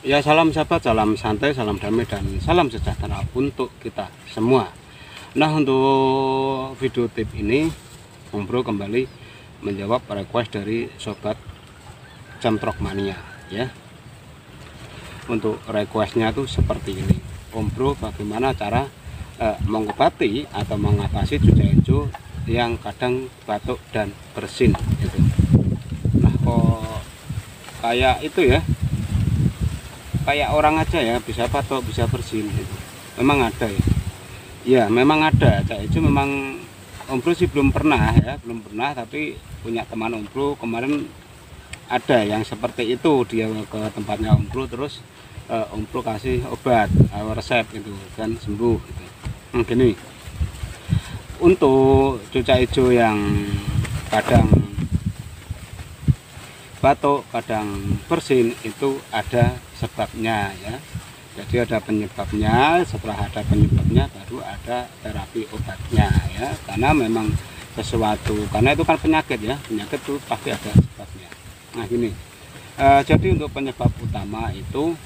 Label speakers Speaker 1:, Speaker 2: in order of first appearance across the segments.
Speaker 1: Ya, salam sahabat, salam santai, salam damai, dan salam sejahtera untuk kita semua. Nah, untuk video tip ini, Om Bro kembali menjawab request dari sobat Camtrok Mania ya. Untuk requestnya tuh seperti ini, Om Bro, bagaimana cara mengobati atau mengatasi cuca hijau yang kadang batuk dan bersin gitu. Nah, kok kayak itu ya, kayak orang aja ya, bisa batuk bisa bersin gitu. Memang ada ya? Ya memang ada. Cak Ijo memang Om Bro sih belum pernah ya, belum pernah, tapi punya teman Om Bro kemarin ada yang seperti itu. Dia ke tempatnya Om Bro, terus Om Bro kasih obat resep gitu dan sembuh gitu. Gini, untuk cuca hijau yang kadang batuk, kadang bersin, itu ada sebabnya ya. Jadi ada penyebabnya, setelah ada penyebabnya baru ada terapi obatnya ya. Karena memang sesuatu, karena itu kan penyakit ya, penyakit itu pasti ada sebabnya. Nah gini, jadi untuk penyebab utama itu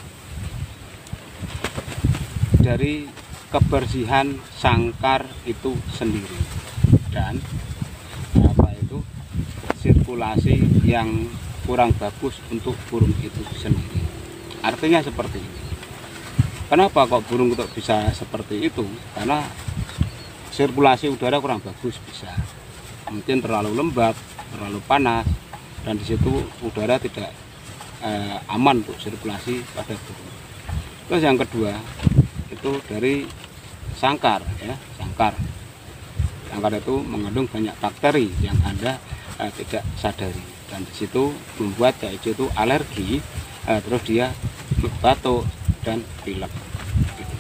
Speaker 1: dari kebersihan sangkar itu sendiri, dan apa itu sirkulasi yang kurang bagus untuk burung itu sendiri. Artinya seperti ini. Kenapa kok burung kok bisa seperti itu? Karena sirkulasi udara kurang bagus, bisa mungkin terlalu lembab, terlalu panas, dan disitu udara tidak aman untuk sirkulasi pada burung. Terus yang kedua itu dari sangkar ya, sangkar itu mengandung banyak bakteri yang Anda tidak sadari, dan disitu membuat Cak Ijo itu alergi, terus dia batuk dan pilek gitu.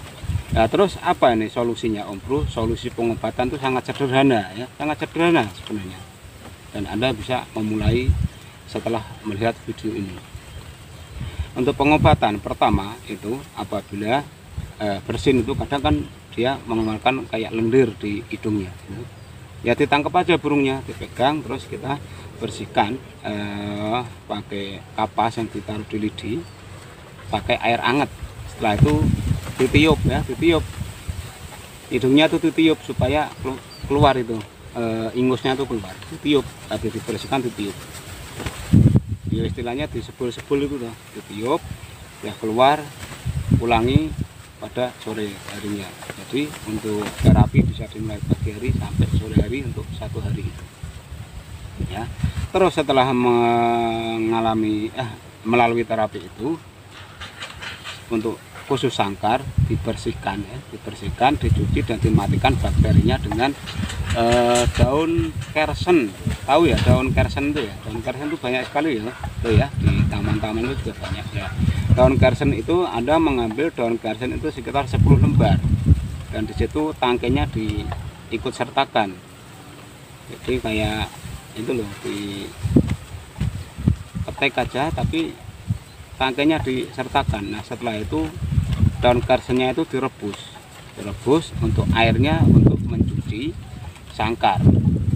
Speaker 1: Nah, terus apa ini solusinya Om Bro? Solusi pengobatan itu sangat sederhana ya, sangat sederhana sebenarnya, dan Anda bisa memulai setelah melihat video ini. Untuk pengobatan pertama itu apabila bersin itu kadang kan dia mengeluarkan kayak lendir di hidungnya gitu. Ya ditangkap aja burungnya, dipegang, terus kita bersihkan pakai kapas yang ditaruh di lidi, pakai air hangat. Setelah itu ditiup ya, ditiup hidungnya tuh, ditiup supaya keluar itu ingusnya tuh keluar, ditiup, tapi dibersihkan, ditiup ya, istilahnya disebul-sebul itu tuh, ditiup ya, keluar, ulangi pada sore harinya. Jadi untuk terapi bisa dimulai pagi hari sampai sore hari untuk 1 hari itu ya. Terus setelah melalui terapi itu, untuk khusus sangkar dibersihkan ya, dibersihkan, dicuci, dan dimatikan bakterinya dengan daun kersen. Tahu ya daun kersen itu ya? Daun kersen itu banyak sekali ya, tuh ya, di taman-taman itu juga banyak ya. Daun kersen itu Anda mengambil daun kersen itu sekitar 10 lembar, dan disitu tangkainya diikut sertakan. Jadi kayak itu loh, di ketek aja tapi tangkainya disertakan. Nah setelah itu daun kersennya itu direbus untuk airnya untuk mencuci sangkar.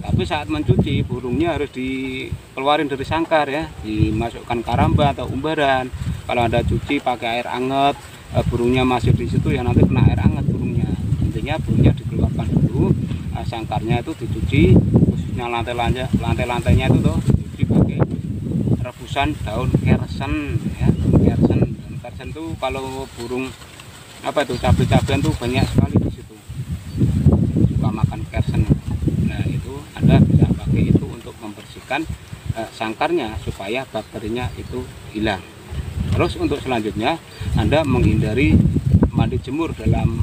Speaker 1: Tapi saat mencuci burungnya harus dikeluarin dari sangkar ya, dimasukkan karamba atau umbaran. Kalau Anda cuci pakai air hangat, burungnya masih di situ ya, nanti kena air hangat burungnya. Intinya burungnya dikeluarkan dulu, sangkarnya itu dicuci, khususnya lantai-lantainya itu tuh dicuci pakai rebusan daun kersen ya. Daun kersen itu kalau burung apa itu cabai-cabian tuh banyak sekali di situ, suka makan kersen. Nah itu Anda bisa pakai itu untuk membersihkan sangkarnya supaya bakterinya itu hilang. Terus untuk selanjutnya Anda menghindari mandi jemur dalam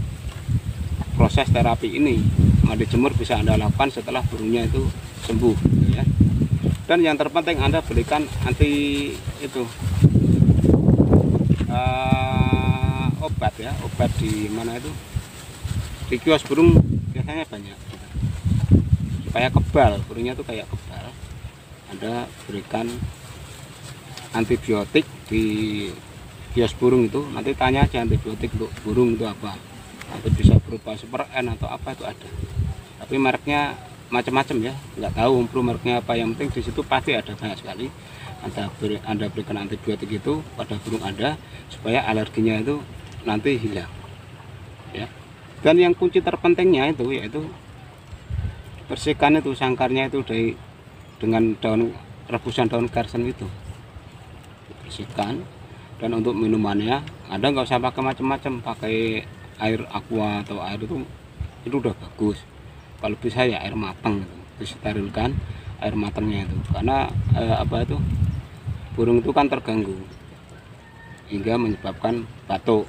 Speaker 1: proses terapi ini. Mandi jemur bisa Anda lakukan setelah burungnya itu sembuh ya. Dan yang terpenting Anda berikan anti itu obat ya, obat di mana itu, di kios burung biasanya banyak gitu. Supaya kebal, burungnya tuh kayak kebal, Anda berikan antibiotik di kios burung itu. Nanti tanya aja antibiotik untuk burung itu apa, nanti bisa berupa Super N atau apa itu ada, tapi mereknya macam-macam ya, nggak tahu umpru mereknya apa, yang penting di situ pasti ada banyak sekali. Anda berikan antibiotik itu pada burung Anda supaya alerginya itu nanti hilang ya. Dan yang kunci terpentingnya itu yaitu bersihkan itu sangkarnya itu dengan rebusan daun kersen itu, bersihkan. Dan untuk minumannya Anda nggak usah pakai macam-macam, pakai air aqua atau air itu udah bagus. Kalau bisa ya air matang gitu, disterilkan air matangnya itu, karena burung itu kan terganggu hingga menyebabkan batuk.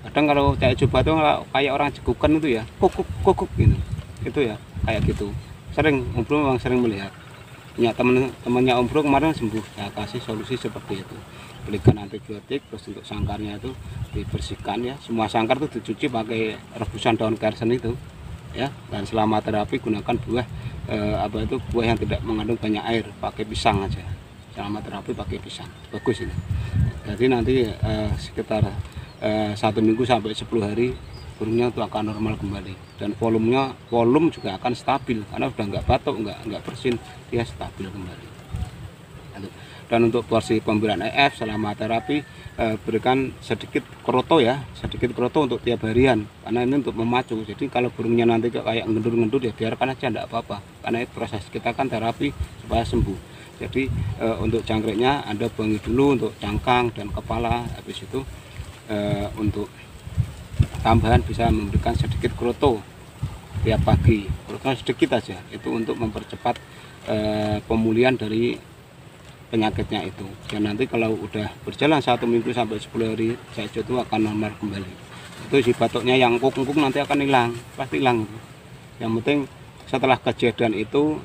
Speaker 1: Kadang kalau kayak coba tuh kayak orang cegukan itu ya, kukuk gitu, itu ya kayak gitu. Sering Om Bro memang sering melihat. Ya teman-temannya Om Bro kemarin sembuh, saya kasih solusi seperti itu. Berikan antibiotik, terus untuk sangkarnya itu dibersihkan ya. Semua sangkar itu dicuci pakai rebusan daun kersen itu ya. Dan selama terapi gunakan buah buah yang tidak mengandung banyak air, pakai pisang aja. Selama terapi pakai pisang, bagus ini. Jadi nanti sekitar 1 minggu sampai 10 hari burungnya itu akan normal kembali, dan volume juga akan stabil karena udah nggak batuk, nggak bersin, dia stabil kembali. Dan untuk porsi pemberian EF selama terapi berikan sedikit kroto ya, sedikit kroto untuk tiap harian, karena ini untuk memacu. Jadi kalau burungnya nanti kayak ngendur-ngendur ya biarkan aja, enggak apa-apa, karena proses kita kan terapi supaya sembuh. Jadi untuk jangkriknya Anda buangi dulu untuk cangkang dan kepala, habis itu untuk tambahan bisa memberikan sedikit kroto tiap pagi, kroto sedikit aja, itu untuk mempercepat pemulihan dari penyakitnya itu. Dan nanti kalau udah berjalan 1 minggu sampai 10 hari saja itu akan normal kembali. Itu si batuknya yang kukuk nanti akan hilang, pasti hilang. Yang penting setelah kejadian itu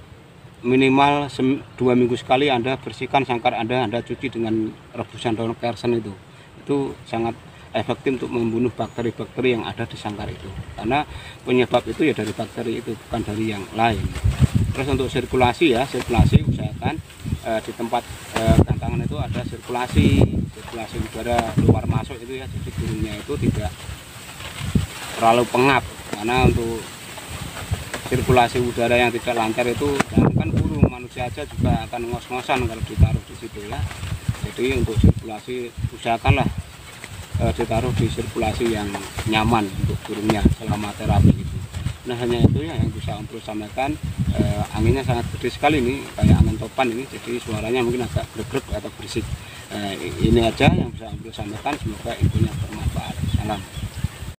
Speaker 1: minimal 2 minggu sekali Anda bersihkan sangkar Anda cuci dengan rebusan daun kersen itu sangat efektif untuk membunuh bakteri-bakteri yang ada di sangkar itu, karena penyebab itu ya dari bakteri itu, bukan dari yang lain. Terus untuk sirkulasi ya, sirkulasi usahakan di tempat gantangan itu ada sirkulasi udara keluar masuk itu ya, jadi burungnya itu tidak terlalu pengap, karena untuk sirkulasi udara yang tidak lancar itu, jangankan burung, manusia aja juga akan ngos-ngosan kalau ditaruh di situ ya. Jadi untuk sirkulasi usahakanlah ditaruh di sirkulasi yang nyaman untuk burungnya selama terapi itu. Nah hanya itu ya yang bisa Om Bro sampaikan. Anginnya sangat gede sekali ini, kayak angin topan ini, jadi suaranya mungkin agak grek-grek atau berisik. Ini aja yang bisa Om Bro sampaikan, semoga infonya bermanfaat. Salam.